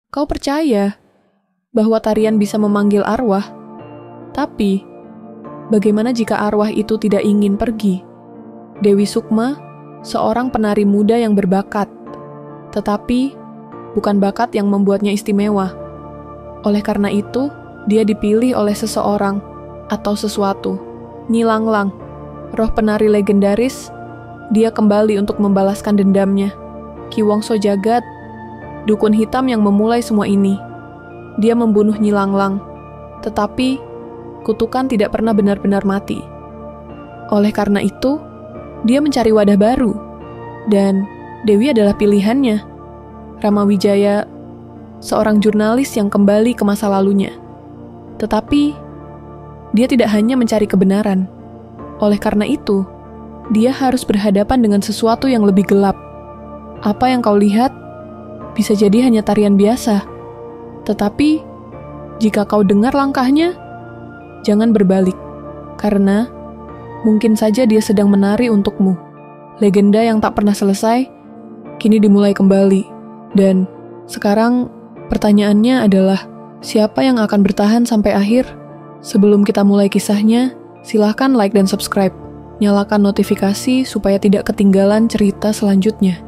Kau percaya bahwa tarian bisa memanggil arwah? Tapi, bagaimana jika arwah itu tidak ingin pergi? Dewi Sukma, seorang penari muda yang berbakat, tetapi bukan bakat yang membuatnya istimewa. Oleh karena itu, dia dipilih oleh seseorang atau sesuatu. Nyi Langlang, roh penari legendaris, dia kembali untuk membalaskan dendamnya. Ki Wongso Jagat, dukun hitam yang memulai semua ini. Dia membunuh Nyi Langlang, tetapi kutukan tidak pernah benar-benar mati. Oleh karena itu, dia mencari wadah baru, dan Dewi adalah pilihannya. Rama Wijaya, seorang jurnalis yang kembali ke masa lalunya. Tetapi, dia tidak hanya mencari kebenaran. Oleh karena itu, dia harus berhadapan dengan sesuatu yang lebih gelap. Apa yang kau lihat bisa jadi hanya tarian biasa. Tetapi, jika kau dengar langkahnya, jangan berbalik. Karena, mungkin saja dia sedang menari untukmu. Legenda yang tak pernah selesai, kini dimulai kembali. Dan, sekarang pertanyaannya adalah, siapa yang akan bertahan sampai akhir? Sebelum kita mulai kisahnya, silahkan like dan subscribe. Nyalakan notifikasi supaya tidak ketinggalan cerita selanjutnya.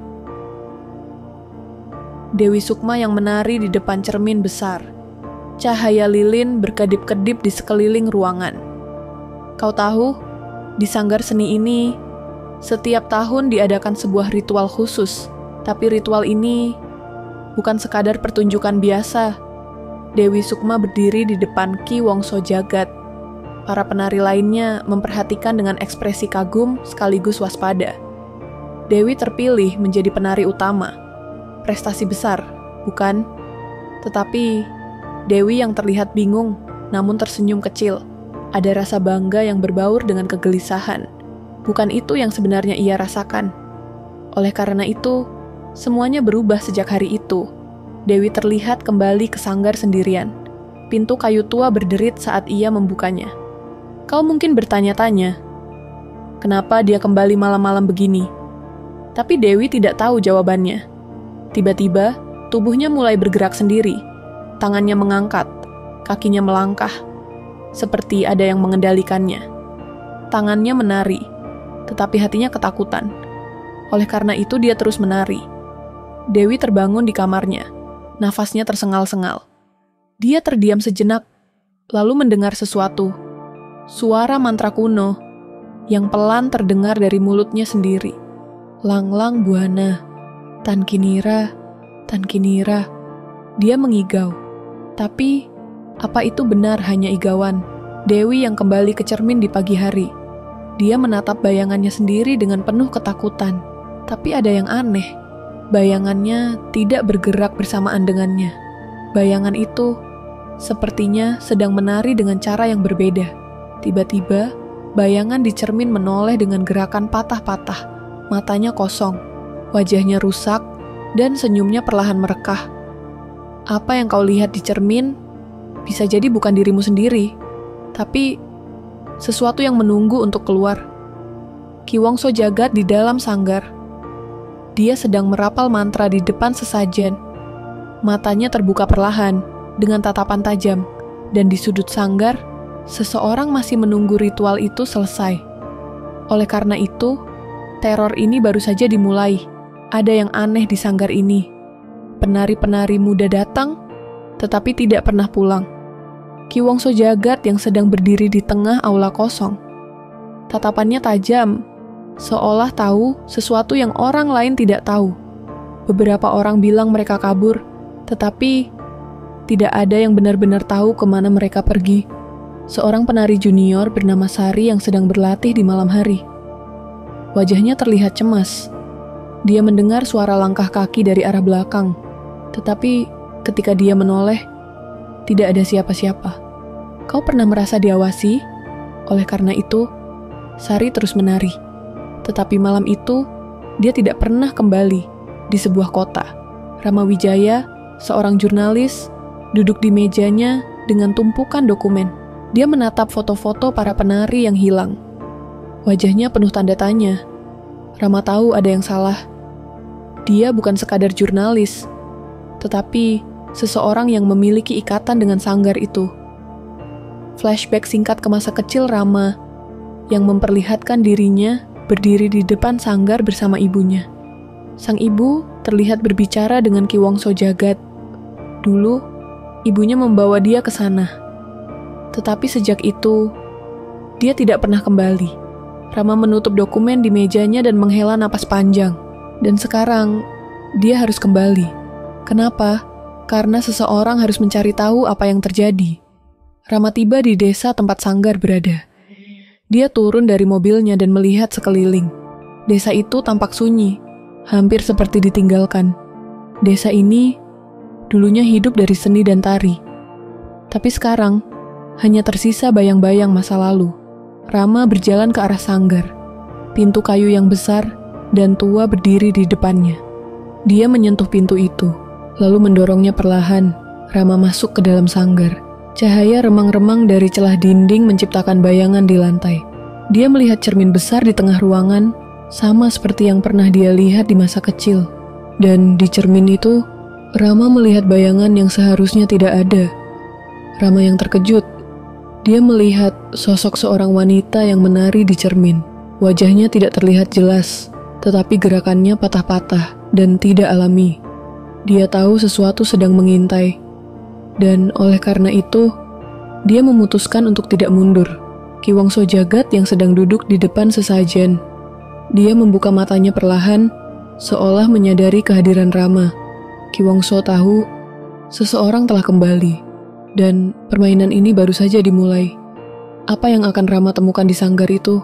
Dewi Sukma yang menari di depan cermin besar. Cahaya lilin berkedip-kedip di sekeliling ruangan. Kau tahu, di sanggar seni ini, setiap tahun diadakan sebuah ritual khusus. Tapi ritual ini bukan sekadar pertunjukan biasa. Dewi Sukma berdiri di depan Ki Wongso Jagat. Para penari lainnya memperhatikan dengan ekspresi kagum sekaligus waspada. Dewi terpilih menjadi penari utama. Prestasi besar, bukan? Tetapi, Dewi yang terlihat bingung, namun tersenyum kecil. Ada rasa bangga yang berbaur dengan kegelisahan. Bukan itu yang sebenarnya ia rasakan. Oleh karena itu, semuanya berubah sejak hari itu. Dewi terlihat kembali ke sanggar sendirian. Pintu kayu tua berderit saat ia membukanya. Kau mungkin bertanya-tanya, kenapa dia kembali malam-malam begini? Tapi Dewi tidak tahu jawabannya. Tiba-tiba, tubuhnya mulai bergerak sendiri. Tangannya mengangkat, kakinya melangkah, seperti ada yang mengendalikannya. Tangannya menari, tetapi hatinya ketakutan. Oleh karena itu dia terus menari. Dewi terbangun di kamarnya. Nafasnya tersengal-sengal. Dia terdiam sejenak, lalu mendengar sesuatu. Suara mantra kuno yang pelan terdengar dari mulutnya sendiri. Langlang buana, tan kinira, tan kinira. Dia mengigau. Tapi, apa itu benar hanya igauan? Dewi yang kembali ke cermin di pagi hari. Dia menatap bayangannya sendiri dengan penuh ketakutan. Tapi ada yang aneh. Bayangannya tidak bergerak bersamaan dengannya. Bayangan itu sepertinya sedang menari dengan cara yang berbeda. Tiba-tiba, bayangan di cermin menoleh dengan gerakan patah-patah. Matanya kosong, wajahnya rusak, dan senyumnya perlahan merekah. Apa yang kau lihat di cermin bisa jadi bukan dirimu sendiri, tapi sesuatu yang menunggu untuk keluar. Ki Wongso Jagat di dalam sanggar. Dia sedang merapal mantra di depan sesajen. Matanya terbuka perlahan, dengan tatapan tajam, dan di sudut sanggar, seseorang masih menunggu ritual itu selesai. Oleh karena itu, teror ini baru saja dimulai. Ada yang aneh di sanggar ini. Penari-penari muda datang, tetapi tidak pernah pulang. Ki Wongso Jagat yang sedang berdiri di tengah aula kosong. Tatapannya tajam, seolah tahu sesuatu yang orang lain tidak tahu. Beberapa orang bilang mereka kabur, tetapi tidak ada yang benar-benar tahu kemana mereka pergi. Seorang penari junior bernama Sari yang sedang berlatih di malam hari. Wajahnya terlihat cemas. Dia mendengar suara langkah kaki dari arah belakang, tetapi ketika dia menoleh, tidak ada siapa-siapa. Kau pernah merasa diawasi? Oleh karena itu, Sari terus menari. Tetapi malam itu, dia tidak pernah kembali di sebuah kota. Rama Wijaya, seorang jurnalis, duduk di mejanya dengan tumpukan dokumen. Dia menatap foto-foto para penari yang hilang. Wajahnya penuh tanda tanya. Rama tahu ada yang salah. Dia bukan sekadar jurnalis, tetapi seseorang yang memiliki ikatan dengan sanggar itu. Flashback singkat ke masa kecil Rama yang memperlihatkan dirinya berdiri di depan sanggar bersama ibunya. Sang ibu terlihat berbicara dengan Ki Wongso Jagat. Dulu, ibunya membawa dia ke sana. Tetapi sejak itu, dia tidak pernah kembali. Rama menutup dokumen di mejanya dan menghela napas panjang. Dan sekarang, dia harus kembali. Kenapa? Karena seseorang harus mencari tahu apa yang terjadi. Rama tiba di desa tempat sanggar berada. Dia turun dari mobilnya dan melihat sekeliling. Desa itu tampak sunyi, hampir seperti ditinggalkan. Desa ini dulunya hidup dari seni dan tari. Tapi sekarang, hanya tersisa bayang-bayang masa lalu. Rama berjalan ke arah sanggar. Pintu kayu yang besar dan tua berdiri di depannya. Dia menyentuh pintu itu, lalu mendorongnya perlahan. Rama masuk ke dalam sanggar. Cahaya remang-remang dari celah dinding menciptakan bayangan di lantai. Dia melihat cermin besar di tengah ruangan, sama seperti yang pernah dia lihat di masa kecil. Dan di cermin itu, Rama melihat bayangan yang seharusnya tidak ada. Rama yang terkejut. Dia melihat sosok seorang wanita yang menari di cermin. Wajahnya tidak terlihat jelas, tetapi gerakannya patah-patah dan tidak alami. Dia tahu sesuatu sedang mengintai. Dan oleh karena itu, dia memutuskan untuk tidak mundur. Ki Wongso Jagat yang sedang duduk di depan sesajen. Dia membuka matanya perlahan, seolah menyadari kehadiran Rama. Ki Wongso tahu seseorang telah kembali, dan permainan ini baru saja dimulai. Apa yang akan Rama temukan di sanggar itu?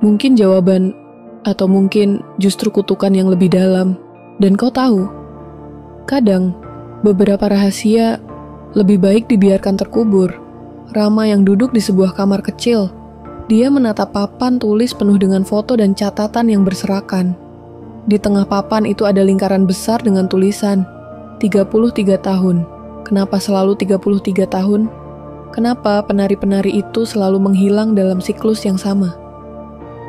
Mungkin jawaban, atau mungkin justru kutukan yang lebih dalam. Dan kau tahu, kadang beberapa rahasia lebih baik dibiarkan terkubur. Rama yang duduk di sebuah kamar kecil. Dia menatap papan tulis penuh dengan foto dan catatan yang berserakan. Di tengah papan itu ada lingkaran besar dengan tulisan 33 tahun. Kenapa selalu 33 tahun? Kenapa penari-penari itu selalu menghilang dalam siklus yang sama?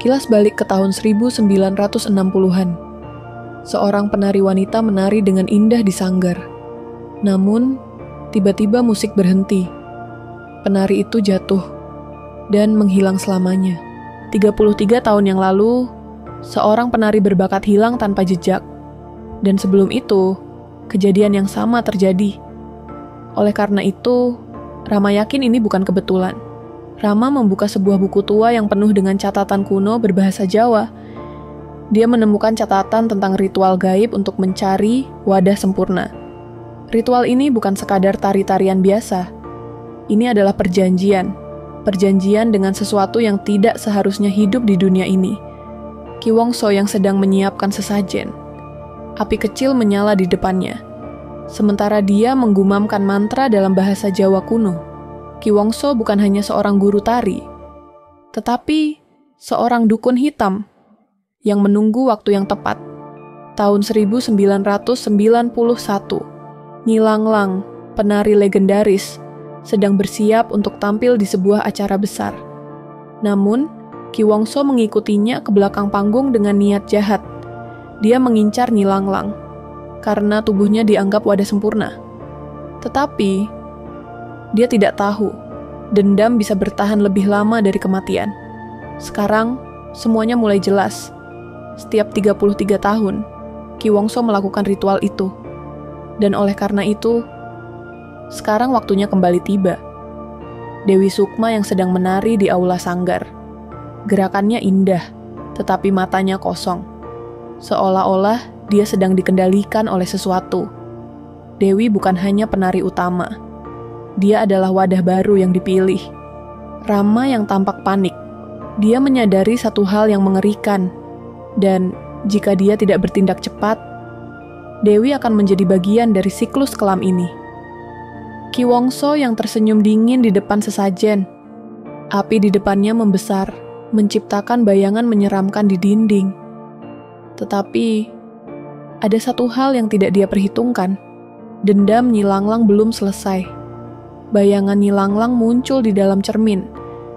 Kilas balik ke tahun 1960-an. Seorang penari wanita menari dengan indah di sanggar. Namun, tiba-tiba musik berhenti. Penari itu jatuh dan menghilang selamanya. 33 tahun yang lalu, seorang penari berbakat hilang tanpa jejak. Dan sebelum itu, kejadian yang sama terjadi. Oleh karena itu, Rama yakin ini bukan kebetulan. Rama membuka sebuah buku tua yang penuh dengan catatan kuno berbahasa Jawa. Dia menemukan catatan tentang ritual gaib untuk mencari wadah sempurna. Ritual ini bukan sekadar tari-tarian biasa. Ini adalah perjanjian. Perjanjian dengan sesuatu yang tidak seharusnya hidup di dunia ini. Ki Wongso yang sedang menyiapkan sesajen. Api kecil menyala di depannya. Sementara dia menggumamkan mantra dalam bahasa Jawa kuno. Ki Wongso bukan hanya seorang guru tari, tetapi seorang dukun hitam yang menunggu waktu yang tepat. Tahun 1991, Nyi Langlang, penari legendaris, sedang bersiap untuk tampil di sebuah acara besar. Namun, Ki Wongso mengikutinya ke belakang panggung dengan niat jahat. Dia mengincar Nyi Langlang karena tubuhnya dianggap wadah sempurna. Tetapi, dia tidak tahu dendam bisa bertahan lebih lama dari kematian. Sekarang, semuanya mulai jelas. Setiap 33 tahun, Ki Wongso melakukan ritual itu. Dan oleh karena itu, sekarang waktunya kembali tiba. Dewi Sukma yang sedang menari di aula sanggar. Gerakannya indah, tetapi matanya kosong. Seolah-olah dia sedang dikendalikan oleh sesuatu. Dewi bukan hanya penari utama. Dia adalah wadah baru yang dipilih. Rama yang tampak panik. Dia menyadari satu hal yang mengerikan. Dan jika dia tidak bertindak cepat, Dewi akan menjadi bagian dari siklus kelam ini. Ki Wongso yang tersenyum dingin di depan sesajen. Api di depannya membesar, menciptakan bayangan menyeramkan di dinding. Tetapi, ada satu hal yang tidak dia perhitungkan. Dendam Nyi Langlang belum selesai. Bayangan Nyi Langlang muncul di dalam cermin,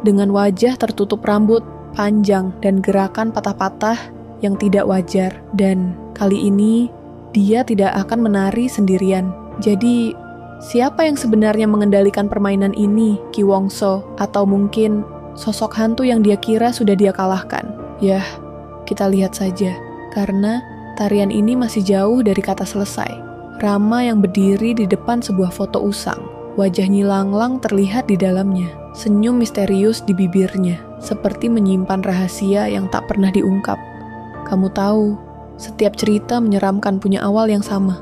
dengan wajah tertutup rambut, panjang, dan gerakan patah-patah yang tidak wajar. Dan kali ini, dia tidak akan menari sendirian. Jadi, siapa yang sebenarnya mengendalikan permainan ini, Ki Wongso, atau mungkin sosok hantu yang dia kira sudah dia kalahkan? Yah, kita lihat saja, karena tarian ini masih jauh dari kata selesai. Rama yang berdiri di depan sebuah foto usang, wajah Nyi Langlang terlihat di dalamnya, senyum misterius di bibirnya, seperti menyimpan rahasia yang tak pernah diungkap. Kamu tahu, setiap cerita menyeramkan punya awal yang sama.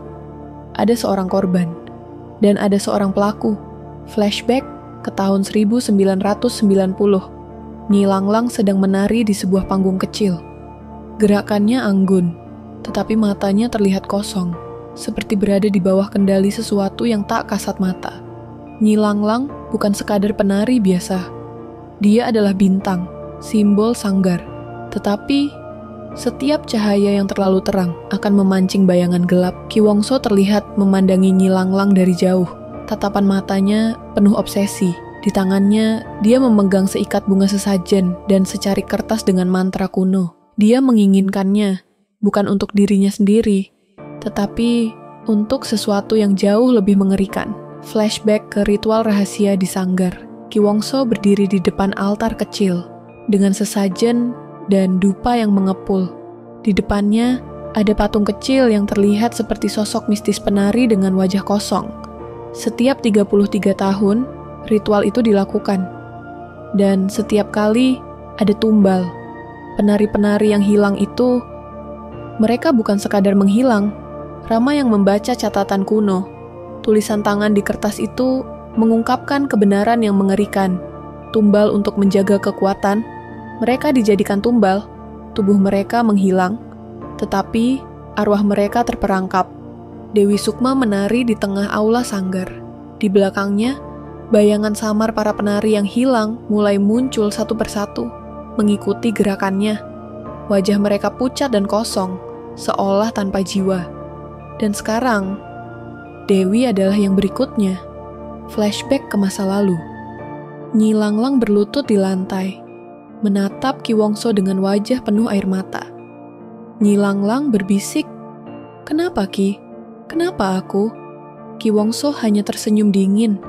Ada seorang korban, dan ada seorang pelaku. Flashback ke tahun 1990. Nyi Langlang sedang menari di sebuah panggung kecil. Gerakannya anggun, tetapi matanya terlihat kosong, seperti berada di bawah kendali sesuatu yang tak kasat mata. Nyi Langlang bukan sekadar penari biasa. Dia adalah bintang, simbol sanggar. Tetapi setiap cahaya yang terlalu terang akan memancing bayangan gelap. Ki Wongso terlihat memandangi Nyi Langlang dari jauh. Tatapan matanya penuh obsesi. Di tangannya, dia memegang seikat bunga sesajen dan secari kertas dengan mantra kuno. Dia menginginkannya, bukan untuk dirinya sendiri, tetapi untuk sesuatu yang jauh lebih mengerikan. Flashback ke ritual rahasia di sanggar. Ki Wongso berdiri di depan altar kecil, dengan sesajen dan dupa yang mengepul. Di depannya, ada patung kecil yang terlihat seperti sosok mistis penari dengan wajah kosong. Setiap 33 tahun, ritual itu dilakukan. Dan setiap kali, ada tumbal. Penari-penari yang hilang itu, mereka bukan sekadar menghilang. Rama yang membaca catatan kuno, tulisan tangan di kertas itu mengungkapkan kebenaran yang mengerikan. Tumbal untuk menjaga kekuatan. Mereka dijadikan tumbal, tubuh mereka menghilang, tetapi arwah mereka terperangkap. Dewi Sukma menari di tengah aula sanggar. Di belakangnya, bayangan samar para penari yang hilang mulai muncul satu persatu, mengikuti gerakannya. Wajah mereka pucat dan kosong, seolah tanpa jiwa. Dan sekarang, Dewi adalah yang berikutnya. Flashback ke masa lalu. Nyi Langlang berlutut di lantai, menatap Ki Wongso dengan wajah penuh air mata. Nyi Langlang berbisik, "Kenapa, Ki? Kenapa aku?" Ki Wongso hanya tersenyum dingin.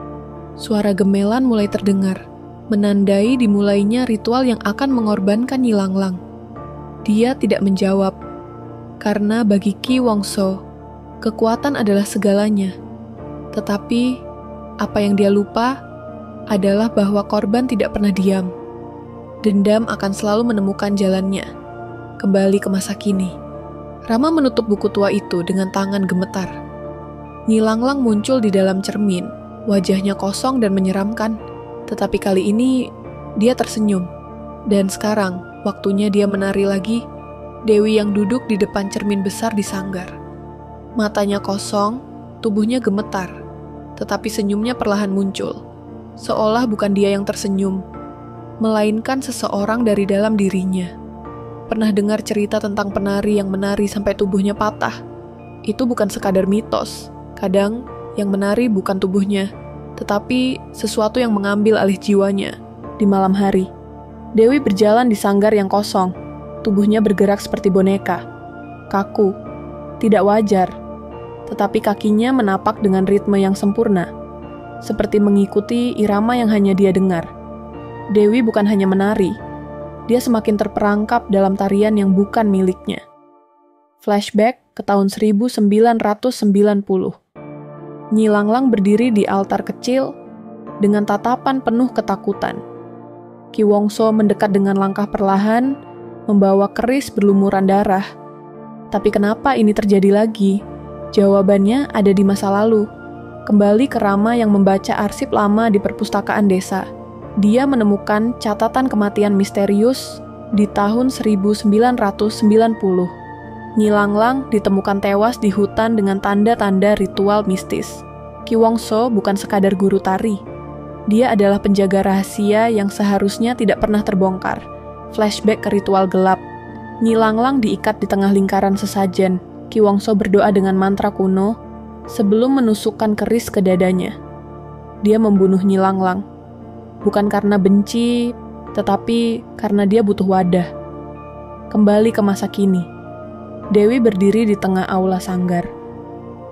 Suara gemelan mulai terdengar, menandai dimulainya ritual yang akan mengorbankan Nyi Langlang. Dia tidak menjawab, karena bagi Ki Wongso, kekuatan adalah segalanya. Tetapi, apa yang dia lupa adalah bahwa korban tidak pernah diam. Dendam akan selalu menemukan jalannya. Kembali ke masa kini. Rama menutup buku tua itu dengan tangan gemetar. Nyi Langlang muncul di dalam cermin. Wajahnya kosong dan menyeramkan. Tetapi kali ini, dia tersenyum. Dan sekarang, waktunya dia menari lagi. Dewi yang duduk di depan cermin besar di sanggar. Matanya kosong, tubuhnya gemetar. Tetapi senyumnya perlahan muncul. Seolah bukan dia yang tersenyum, melainkan seseorang dari dalam dirinya. Pernah dengar cerita tentang penari yang menari sampai tubuhnya patah? Itu bukan sekadar mitos. Kadang, yang menari bukan tubuhnya, tetapi sesuatu yang mengambil alih jiwanya. Di malam hari, Dewi berjalan di sanggar yang kosong. Tubuhnya bergerak seperti boneka. Kaku, tidak wajar. Tetapi kakinya menapak dengan ritme yang sempurna, seperti mengikuti irama yang hanya dia dengar. Dewi bukan hanya menari, dia semakin terperangkap dalam tarian yang bukan miliknya. Flashback ke tahun 1990. Nyi Langlang berdiri di altar kecil dengan tatapan penuh ketakutan. Ki Wongso mendekat dengan langkah perlahan, membawa keris berlumuran darah. Tapi kenapa ini terjadi lagi? Jawabannya ada di masa lalu. Kembali ke Rama yang membaca arsip lama di perpustakaan desa. Dia menemukan catatan kematian misterius di tahun 1990. Nyi Langlang ditemukan tewas di hutan dengan tanda-tanda ritual mistis. Ki Wongso bukan sekadar guru tari. Dia adalah penjaga rahasia yang seharusnya tidak pernah terbongkar. Flashback ke ritual gelap. Nyi Langlang diikat di tengah lingkaran sesajen. Ki Wongso berdoa dengan mantra kuno sebelum menusukkan keris ke dadanya. Dia membunuh Nyi Langlang. Bukan karena benci, tetapi karena dia butuh wadah. Kembali ke masa kini. Dewi berdiri di tengah aula sanggar.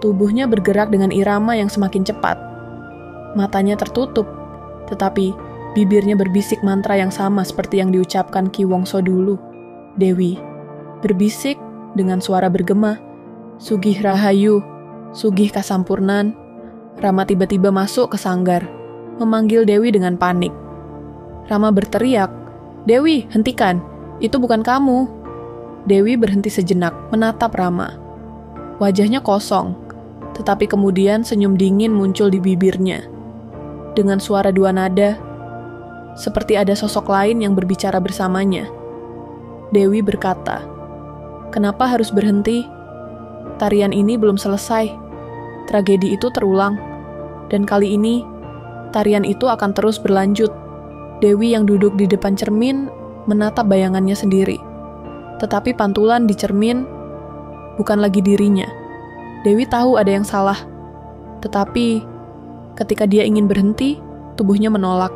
Tubuhnya bergerak dengan irama yang semakin cepat. Matanya tertutup, tetapi bibirnya berbisik mantra yang sama seperti yang diucapkan Ki Wongso dulu. Dewi berbisik dengan suara bergema, "Sugih Rahayu, Sugih Kasampurnan." Rama tiba-tiba masuk ke sanggar, memanggil Dewi dengan panik. Rama berteriak, "Dewi, hentikan, itu bukan kamu." Dewi berhenti sejenak, menatap Rama. Wajahnya kosong, tetapi kemudian senyum dingin muncul di bibirnya. Dengan suara dua nada, seperti ada sosok lain yang berbicara bersamanya. Dewi berkata, "Kenapa harus berhenti? Tarian ini belum selesai. Tragedi itu terulang. Dan kali ini, tarian itu akan terus berlanjut." Dewi yang duduk di depan cermin menatap bayangannya sendiri. Tetapi pantulan di cermin bukan lagi dirinya. Dewi tahu ada yang salah. Tetapi ketika dia ingin berhenti, tubuhnya menolak.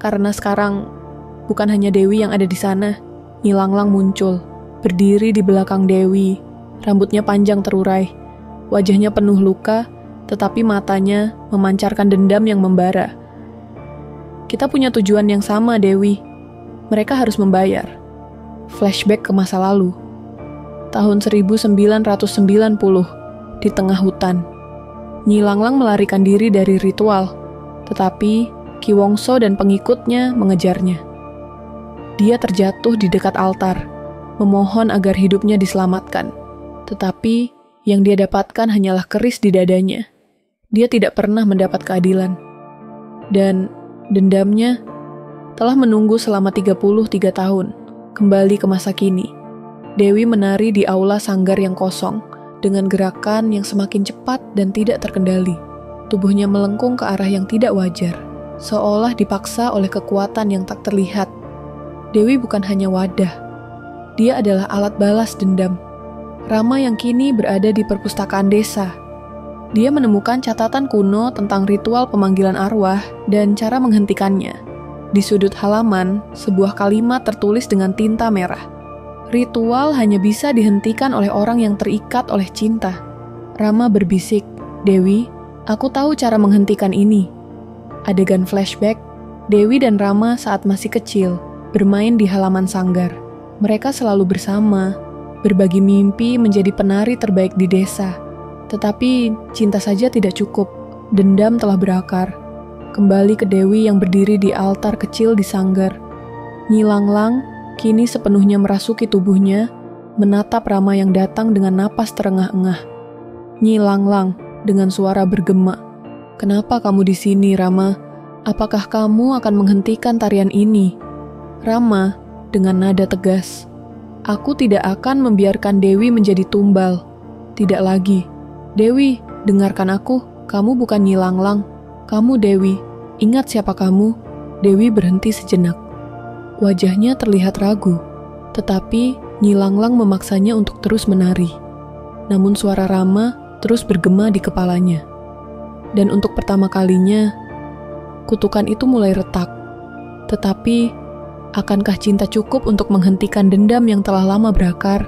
Karena sekarang bukan hanya Dewi yang ada di sana. Nyi Langlang muncul, berdiri di belakang Dewi. Rambutnya panjang terurai. Wajahnya penuh luka, tetapi matanya memancarkan dendam yang membara. "Kita punya tujuan yang sama, Dewi. Mereka harus membayar." Flashback ke masa lalu. Tahun 1990, di tengah hutan. Nyi Langlang melarikan diri dari ritual, tetapi Ki Wongso dan pengikutnya mengejarnya. Dia terjatuh di dekat altar, memohon agar hidupnya diselamatkan. Tetapi yang dia dapatkan hanyalah keris di dadanya. Dia tidak pernah mendapat keadilan. Dan dendamnya telah menunggu selama 33 tahun, kembali ke masa kini. Dewi menari di aula sanggar yang kosong, dengan gerakan yang semakin cepat dan tidak terkendali. Tubuhnya melengkung ke arah yang tidak wajar, seolah dipaksa oleh kekuatan yang tak terlihat. Dewi bukan hanya wadah, dia adalah alat balas dendam. Rama yang kini berada di perpustakaan desa. Dia menemukan catatan kuno tentang ritual pemanggilan arwah dan cara menghentikannya. Di sudut halaman, sebuah kalimat tertulis dengan tinta merah. Ritual hanya bisa dihentikan oleh orang yang terikat oleh cinta. Rama berbisik, "Dewi, aku tahu cara menghentikan ini." Adegan flashback, Dewi dan Rama saat masih kecil, bermain di halaman sanggar. Mereka selalu bersama, berbagi mimpi menjadi penari terbaik di desa. Tetapi cinta saja tidak cukup, dendam telah berakar. Kembali ke Dewi yang berdiri di altar kecil di sanggar. Nyi Langlang kini sepenuhnya merasuki tubuhnya, menatap Rama yang datang dengan napas terengah-engah. Nyi Langlang dengan suara bergema, "Kenapa kamu di sini, Rama? Apakah kamu akan menghentikan tarian ini?" Rama dengan nada tegas, "Aku tidak akan membiarkan Dewi menjadi tumbal. Tidak lagi. Dewi, dengarkan aku. Kamu bukan Nyi Langlang. Kamu Dewi. Ingat siapa kamu?" Dewi berhenti sejenak. Wajahnya terlihat ragu, tetapi Nyi Langlang memaksanya untuk terus menari. Namun suara Rama terus bergema di kepalanya. Dan untuk pertama kalinya, kutukan itu mulai retak. Tetapi, akankah cinta cukup untuk menghentikan dendam yang telah lama berakar?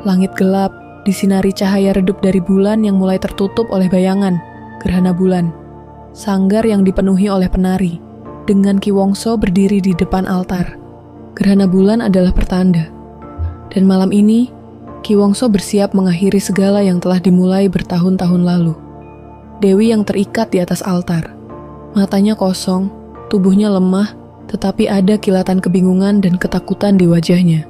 Langit gelap, disinari cahaya redup dari bulan yang mulai tertutup oleh bayangan, gerhana bulan. Sanggar yang dipenuhi oleh penari, dengan Ki Wongso berdiri di depan altar. Gerhana bulan adalah pertanda. Dan malam ini, Ki Wongso bersiap mengakhiri segala yang telah dimulai bertahun-tahun lalu. Dewi yang terikat di atas altar. Matanya kosong, tubuhnya lemah, tetapi ada kilatan kebingungan dan ketakutan di wajahnya.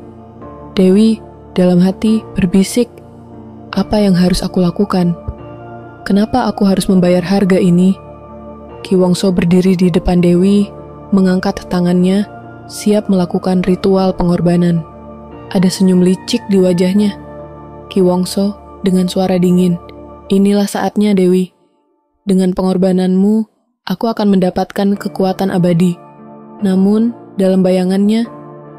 Dewi, dalam hati, berbisik, "Apa yang harus aku lakukan? Kenapa aku harus membayar harga ini?" Ki Wongso berdiri di depan Dewi, mengangkat tangannya, siap melakukan ritual pengorbanan. Ada senyum licik di wajahnya. Ki Wongso dengan suara dingin, "Inilah saatnya, Dewi. Dengan pengorbananmu, aku akan mendapatkan kekuatan abadi." Namun, dalam bayangannya,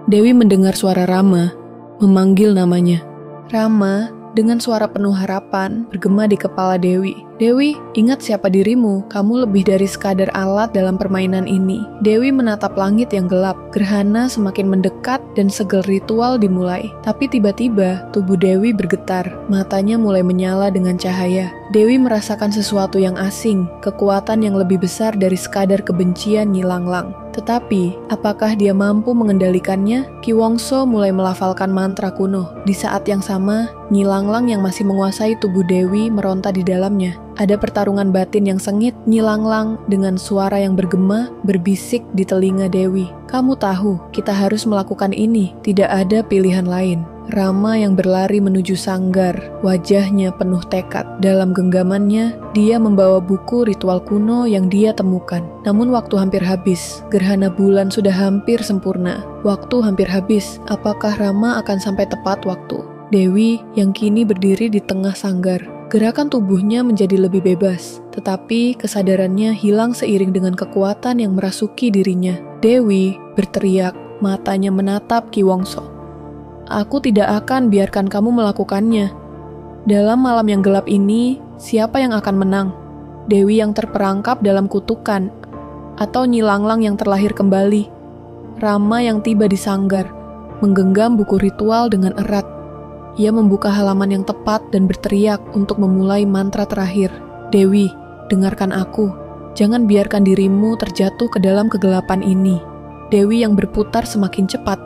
Dewi mendengar suara Rama, memanggil namanya. Rama Dengan suara penuh harapan, bergema di kepala Dewi. Dewi, ingat siapa dirimu, kamu lebih dari sekadar alat dalam permainan ini. Dewi menatap langit yang gelap, gerhana semakin mendekat dan segel ritual dimulai. Tapi tiba-tiba, tubuh Dewi bergetar, matanya mulai menyala dengan cahaya. Dewi merasakan sesuatu yang asing, kekuatan yang lebih besar dari sekadar kebencian Nyi Langlang. Tetapi, apakah dia mampu mengendalikannya? Ki Wongso mulai melafalkan mantra kuno. Di saat yang sama, Nyi Langlang yang masih menguasai tubuh Dewi meronta di dalamnya. Ada pertarungan batin yang sengit. Nyi Langlang dengan suara yang bergema berbisik di telinga Dewi. Kamu tahu, kita harus melakukan ini. Tidak ada pilihan lain. Rama yang berlari menuju sanggar, wajahnya penuh tekad. Dalam genggamannya, dia membawa buku ritual kuno yang dia temukan. Namun waktu hampir habis, gerhana bulan sudah hampir sempurna. Waktu hampir habis, apakah Rama akan sampai tepat waktu? Dewi yang kini berdiri di tengah sanggar. Gerakan tubuhnya menjadi lebih bebas, tetapi kesadarannya hilang seiring dengan kekuatan yang merasuki dirinya. Dewi berteriak, matanya menatap Ki Wongso. Aku tidak akan biarkan kamu melakukannya. Dalam malam yang gelap ini, siapa yang akan menang? Dewi yang terperangkap dalam kutukan, atau Nyi Langlang yang terlahir kembali? Rama yang tiba di sanggar, menggenggam buku ritual dengan erat. Ia membuka halaman yang tepat dan berteriak untuk memulai mantra terakhir. Dewi, dengarkan aku. Jangan biarkan dirimu terjatuh ke dalam kegelapan ini. Dewi yang berputar semakin cepat,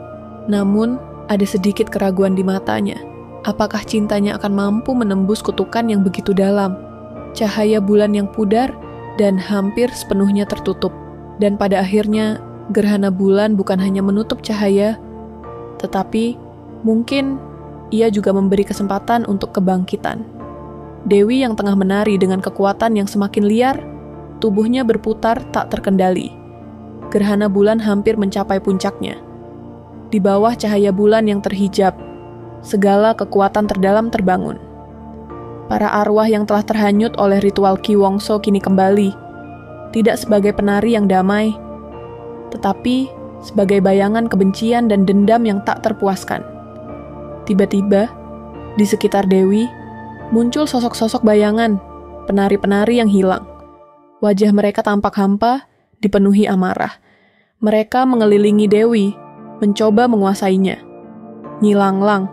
namun ada sedikit keraguan di matanya. Apakah cintanya akan mampu menembus kutukan yang begitu dalam? Cahaya bulan yang pudar dan hampir sepenuhnya tertutup. Dan pada akhirnya, gerhana bulan bukan hanya menutup cahaya, tetapi mungkin ia juga memberi kesempatan untuk kebangkitan. Dewi yang tengah menari dengan kekuatan yang semakin liar, tubuhnya berputar tak terkendali. Gerhana bulan hampir mencapai puncaknya. Di bawah cahaya bulan yang terhijab, segala kekuatan terdalam terbangun. Para arwah yang telah terhanyut oleh ritual Ki Wongso kini kembali, tidak sebagai penari yang damai, tetapi sebagai bayangan kebencian dan dendam yang tak terpuaskan. Tiba-tiba, di sekitar Dewi, muncul sosok-sosok bayangan, penari-penari yang hilang. Wajah mereka tampak hampa, dipenuhi amarah. Mereka mengelilingi Dewi, mencoba menguasainya. Nyi Langlang,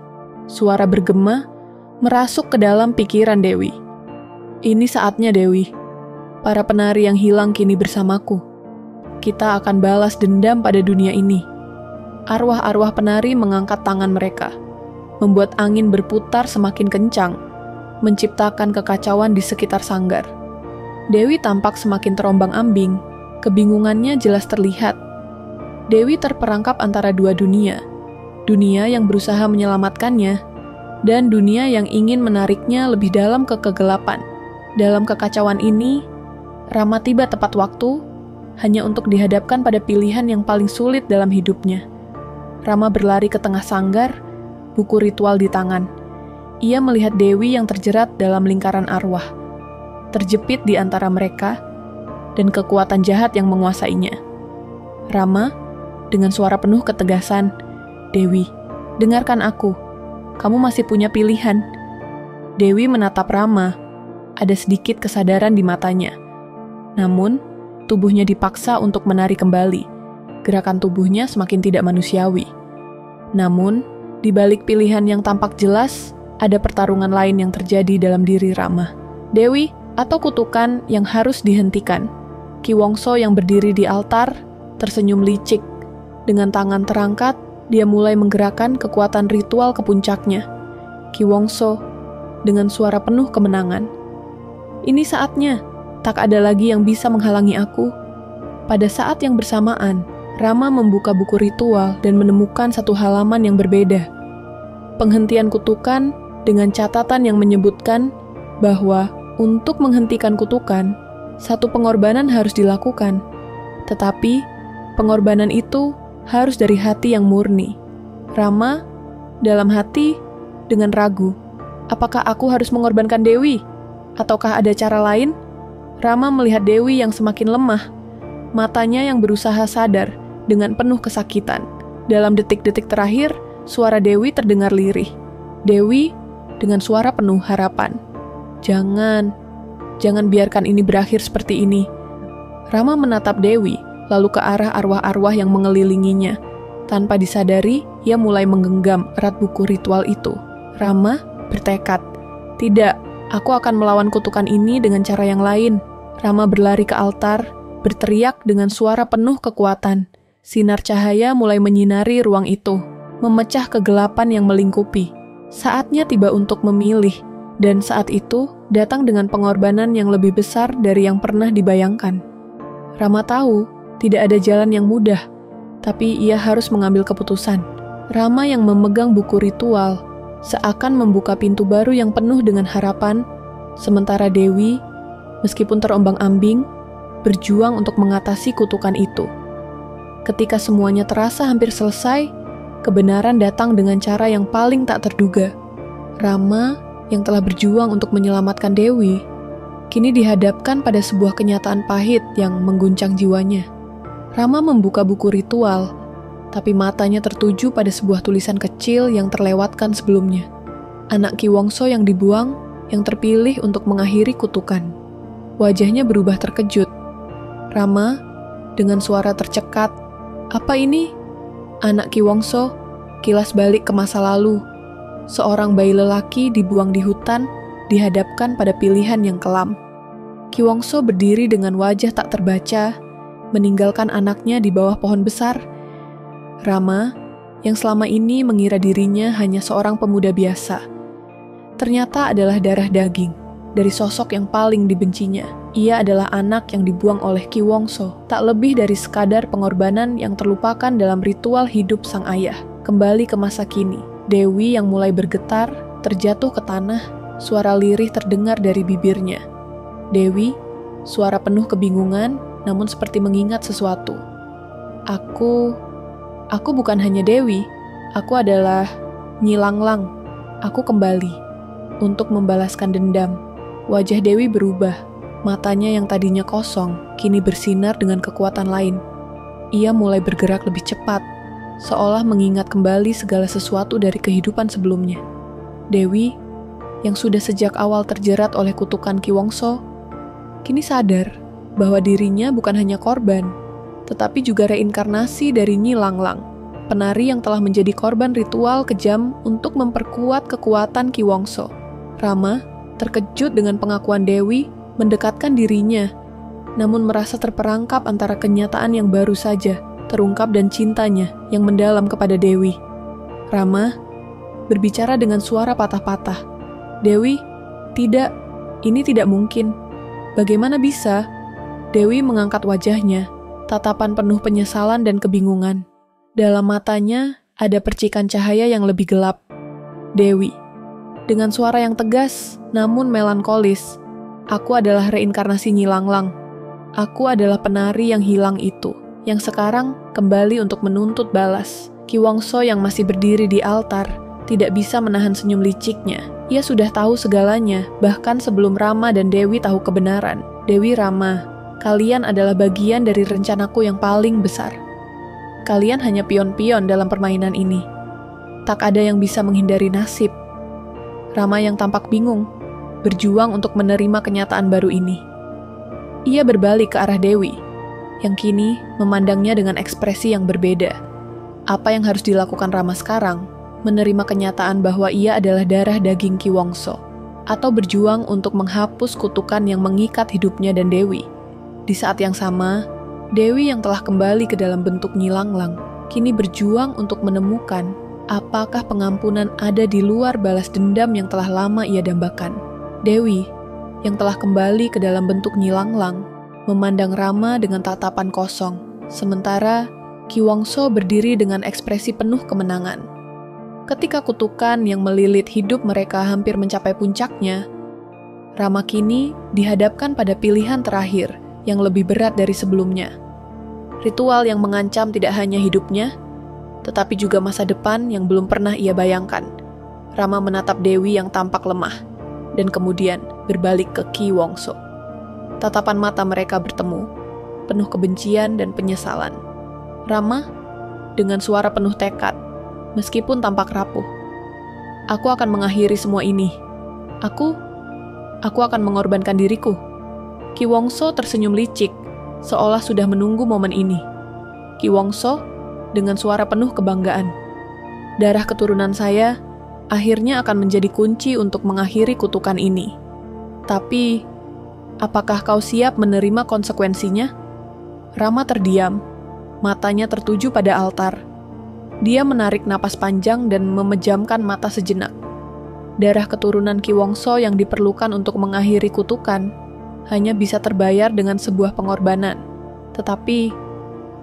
suara bergema, merasuk ke dalam pikiran Dewi. Ini saatnya Dewi. Para penari yang hilang kini bersamaku. Kita akan balas dendam pada dunia ini. Arwah-arwah penari mengangkat tangan mereka, membuat angin berputar semakin kencang, menciptakan kekacauan di sekitar sanggar. Dewi tampak semakin terombang-ambing, kebingungannya jelas terlihat. Dewi terperangkap antara dua dunia. Dunia yang berusaha menyelamatkannya, dan dunia yang ingin menariknya lebih dalam ke kegelapan. Dalam kekacauan ini, Rama tiba tepat waktu, hanya untuk dihadapkan pada pilihan yang paling sulit dalam hidupnya. Rama berlari ke tengah sanggar, buku ritual di tangan. Ia melihat Dewi yang terjerat dalam lingkaran arwah, terjepit di antara mereka, dan kekuatan jahat yang menguasainya. Rama, dengan suara penuh ketegasan, Dewi, dengarkan aku. Kamu masih punya pilihan. Dewi menatap Rama. Ada sedikit kesadaran di matanya. Namun, tubuhnya dipaksa untuk menari kembali. Gerakan tubuhnya semakin tidak manusiawi. Namun, di balik pilihan yang tampak jelas, ada pertarungan lain yang terjadi dalam diri Rama. Dewi atau kutukan yang harus dihentikan. Ki Wongso yang berdiri di altar tersenyum licik. Dengan tangan terangkat, dia mulai menggerakkan kekuatan ritual ke puncaknya. Ki Wongso dengan suara penuh kemenangan. Ini saatnya, tak ada lagi yang bisa menghalangi aku. Pada saat yang bersamaan, Rama membuka buku ritual dan menemukan satu halaman yang berbeda. Penghentian kutukan dengan catatan yang menyebutkan bahwa untuk menghentikan kutukan, satu pengorbanan harus dilakukan. Tetapi, pengorbanan itu harus dari hati yang murni. Rama, dalam hati, dengan ragu. Apakah aku harus mengorbankan Dewi? Ataukah ada cara lain? Rama melihat Dewi yang semakin lemah. Matanya yang berusaha sadar dengan penuh kesakitan. Dalam detik-detik terakhir, suara Dewi terdengar lirih. Dewi, dengan suara penuh harapan. Jangan biarkan ini berakhir seperti ini. Rama menatap Dewi, lalu ke arah arwah-arwah yang mengelilinginya. Tanpa disadari, ia mulai menggenggam erat buku ritual itu. Rama bertekad, "Tidak, aku akan melawan kutukan ini dengan cara yang lain." Rama berlari ke altar, berteriak dengan suara penuh kekuatan. Sinar cahaya mulai menyinari ruang itu, memecah kegelapan yang melingkupi. Saatnya tiba untuk memilih, dan saat itu datang dengan pengorbanan yang lebih besar dari yang pernah dibayangkan. Rama tahu tidak ada jalan yang mudah, tapi ia harus mengambil keputusan. Rama yang memegang buku ritual seakan membuka pintu baru yang penuh dengan harapan, sementara Dewi, meskipun terombang-ambing, berjuang untuk mengatasi kutukan itu. Ketika semuanya terasa hampir selesai, kebenaran datang dengan cara yang paling tak terduga. Rama yang telah berjuang untuk menyelamatkan Dewi, kini dihadapkan pada sebuah kenyataan pahit yang mengguncang jiwanya. Rama membuka buku ritual, tapi matanya tertuju pada sebuah tulisan kecil yang terlewatkan sebelumnya. Anak Ki Wongso yang dibuang, yang terpilih untuk mengakhiri kutukan. Wajahnya berubah terkejut. Rama, dengan suara tercekat, "Apa ini?" Anak Ki Wongso kilas balik ke masa lalu. Seorang bayi lelaki dibuang di hutan, dihadapkan pada pilihan yang kelam. Ki Wongso berdiri dengan wajah tak terbaca, meninggalkan anaknya di bawah pohon besar. Rama, yang selama ini mengira dirinya hanya seorang pemuda biasa, ternyata adalah darah daging dari sosok yang paling dibencinya. Ia adalah anak yang dibuang oleh Ki Wongso, tak lebih dari sekadar pengorbanan yang terlupakan dalam ritual hidup sang ayah. Kembali ke masa kini, Dewi yang mulai bergetar, terjatuh ke tanah, suara lirih terdengar dari bibirnya. Dewi, suara penuh kebingungan, namun seperti mengingat sesuatu. Aku bukan hanya Dewi, aku adalah Nyi Langlang. Aku kembali untuk membalaskan dendam." Wajah Dewi berubah, matanya yang tadinya kosong, kini bersinar dengan kekuatan lain. Ia mulai bergerak lebih cepat, seolah mengingat kembali segala sesuatu dari kehidupan sebelumnya. Dewi, yang sudah sejak awal terjerat oleh kutukan Ki Wongso, kini sadar bahwa dirinya bukan hanya korban, tetapi juga reinkarnasi dari Nyi Langlang, penari yang telah menjadi korban ritual kejam untuk memperkuat kekuatan Ki Wongso. Rama, terkejut dengan pengakuan Dewi, mendekatkan dirinya, namun merasa terperangkap antara kenyataan yang baru saja terungkap dan cintanya yang mendalam kepada Dewi. Rama berbicara dengan suara patah-patah. "Dewi, tidak, ini tidak mungkin. Bagaimana bisa?" Dewi mengangkat wajahnya, tatapan penuh penyesalan dan kebingungan. Dalam matanya ada percikan cahaya yang lebih gelap. Dewi, dengan suara yang tegas namun melankolis, "Aku adalah reinkarnasi Nyi Langlang. Aku adalah penari yang hilang itu, yang sekarang kembali untuk menuntut balas." Ki Wongso yang masih berdiri di altar tidak bisa menahan senyum liciknya. Ia sudah tahu segalanya, bahkan sebelum Rama dan Dewi tahu kebenaran. "Dewi, Rama, kalian adalah bagian dari rencanaku yang paling besar. Kalian hanya pion-pion dalam permainan ini. Tak ada yang bisa menghindari nasib." Rama yang tampak bingung, berjuang untuk menerima kenyataan baru ini. Ia berbalik ke arah Dewi, yang kini memandangnya dengan ekspresi yang berbeda. Apa yang harus dilakukan Rama sekarang? Menerima kenyataan bahwa ia adalah darah daging Ki Wongso, atau berjuang untuk menghapus kutukan yang mengikat hidupnya dan Dewi. Di saat yang sama, Dewi yang telah kembali ke dalam bentuk Nyi Langlang, kini berjuang untuk menemukan apakah pengampunan ada di luar balas dendam yang telah lama ia dambakan. Dewi, yang telah kembali ke dalam bentuk Nyi Langlang, memandang Rama dengan tatapan kosong, sementara Ki Wongso berdiri dengan ekspresi penuh kemenangan. Ketika kutukan yang melilit hidup mereka hampir mencapai puncaknya, Rama kini dihadapkan pada pilihan terakhir yang lebih berat dari sebelumnya. Ritual yang mengancam tidak hanya hidupnya, tetapi juga masa depan yang belum pernah ia bayangkan. Rama menatap Dewi yang tampak lemah, dan kemudian berbalik ke Ki Wongso. Tatapan mata mereka bertemu, penuh kebencian dan penyesalan. Rama, dengan suara penuh tekad, meskipun tampak rapuh, Aku akan mengakhiri semua ini. Aku akan mengorbankan diriku. Ki Wongso tersenyum licik, seolah sudah menunggu momen ini. Ki Wongso dengan suara penuh kebanggaan. Darah keturunan saya akhirnya akan menjadi kunci untuk mengakhiri kutukan ini. Tapi, apakah kau siap menerima konsekuensinya? Rama terdiam, matanya tertuju pada altar. Dia menarik napas panjang dan memejamkan mata sejenak. Darah keturunan Ki Wongso yang diperlukan untuk mengakhiri kutukan hanya bisa terbayar dengan sebuah pengorbanan. Tetapi,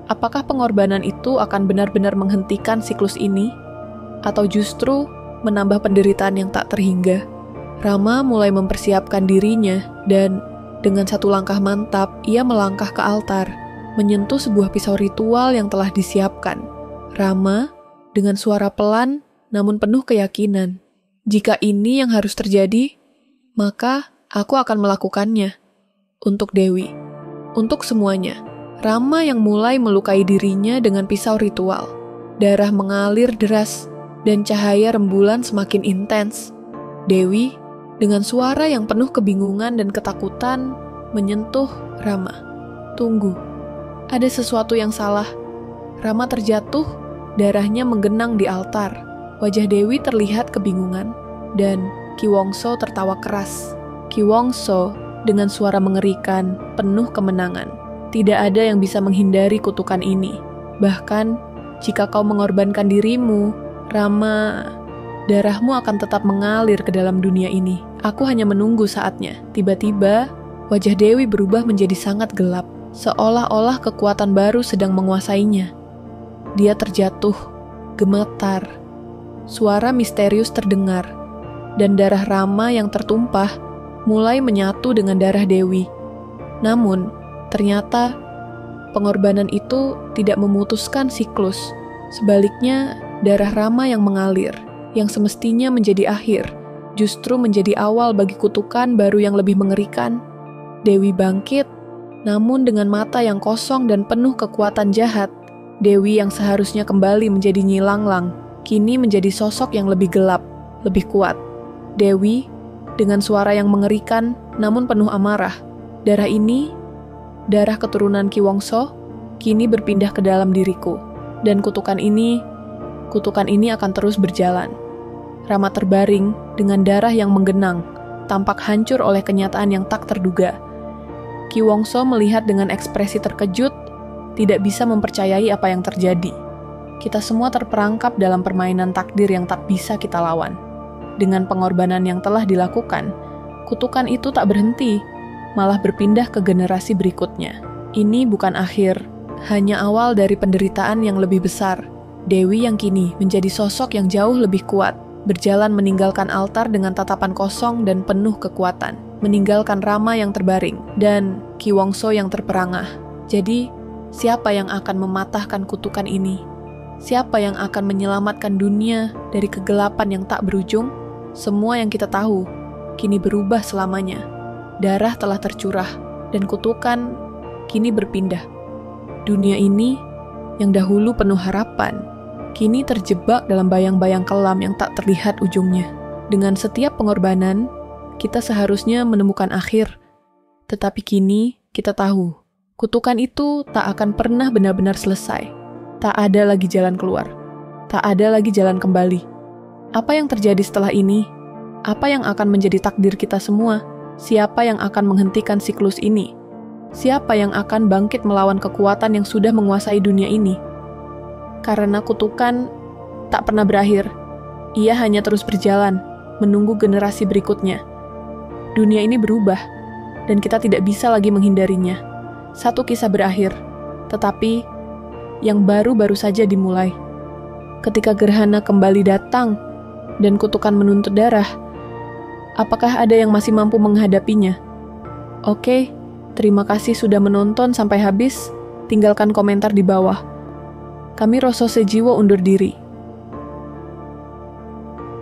apakah pengorbanan itu akan benar-benar menghentikan siklus ini? Atau justru menambah penderitaan yang tak terhingga? Rama mulai mempersiapkan dirinya dan dengan satu langkah mantap, ia melangkah ke altar, menyentuh sebuah pisau ritual yang telah disiapkan. Rama dengan suara pelan namun penuh keyakinan. Jika ini yang harus terjadi, maka aku akan melakukannya. Untuk Dewi, untuk semuanya. Rama yang mulai melukai dirinya dengan pisau ritual. Darah mengalir deras dan cahaya rembulan semakin intens. Dewi dengan suara yang penuh kebingungan dan ketakutan menyentuh Rama. Tunggu, ada sesuatu yang salah. Rama terjatuh, darahnya menggenang di altar. Wajah Dewi terlihat kebingungan, dan Ki Wongso tertawa keras. Ki Wongso dengan suara mengerikan, penuh kemenangan. Tidak ada yang bisa menghindari kutukan ini. Bahkan, jika kau mengorbankan dirimu, Rama, darahmu akan tetap mengalir ke dalam dunia ini. Aku hanya menunggu saatnya. Tiba-tiba, wajah Dewi berubah menjadi sangat gelap, seolah-olah kekuatan baru sedang menguasainya. Dia terjatuh, gemetar. Suara misterius terdengar, dan darah Rama yang tertumpah mulai menyatu dengan darah Dewi. Namun, ternyata pengorbanan itu tidak memutuskan siklus. Sebaliknya, darah Rama yang mengalir, yang semestinya menjadi akhir, justru menjadi awal bagi kutukan baru yang lebih mengerikan. Dewi bangkit, namun dengan mata yang kosong dan penuh kekuatan jahat. Dewi yang seharusnya kembali menjadi Nyi Langlang, kini menjadi sosok yang lebih gelap, lebih kuat. Dewi, dengan suara yang mengerikan, namun penuh amarah. Darah ini, darah keturunan Ki Wongso, kini berpindah ke dalam diriku. Dan kutukan ini akan terus berjalan. Rama terbaring dengan darah yang menggenang, tampak hancur oleh kenyataan yang tak terduga. Ki Wongso melihat dengan ekspresi terkejut, tidak bisa mempercayai apa yang terjadi. Kita semua terperangkap dalam permainan takdir yang tak bisa kita lawan. Dengan pengorbanan yang telah dilakukan, kutukan itu tak berhenti, malah berpindah ke generasi berikutnya. Ini bukan akhir, hanya awal dari penderitaan yang lebih besar. Dewi yang kini menjadi sosok yang jauh lebih kuat, berjalan meninggalkan altar dengan tatapan kosong dan penuh kekuatan, meninggalkan Rama yang terbaring, dan Ki Wongso yang terperangah. Jadi, siapa yang akan mematahkan kutukan ini? Siapa yang akan menyelamatkan dunia dari kegelapan yang tak berujung? Semua yang kita tahu, kini berubah selamanya. Darah telah tercurah, dan kutukan kini berpindah. Dunia ini, yang dahulu penuh harapan, kini terjebak dalam bayang-bayang kelam yang tak terlihat ujungnya. Dengan setiap pengorbanan, kita seharusnya menemukan akhir. Tetapi kini, kita tahu, kutukan itu tak akan pernah benar-benar selesai. Tak ada lagi jalan keluar. Tak ada lagi jalan kembali. Apa yang terjadi setelah ini? Apa yang akan menjadi takdir kita semua? Siapa yang akan menghentikan siklus ini? Siapa yang akan bangkit melawan kekuatan yang sudah menguasai dunia ini? Karena kutukan tak pernah berakhir. Ia hanya terus berjalan, menunggu generasi berikutnya. Dunia ini berubah, dan kita tidak bisa lagi menghindarinya. Satu kisah berakhir, tetapi yang baru saja dimulai. Ketika gerhana kembali datang dan kutukan menuntut darah, apakah ada yang masih mampu menghadapinya? Oke, terima kasih sudah menonton sampai habis. Tinggalkan komentar di bawah. Kami Rosso Sejiwo undur diri.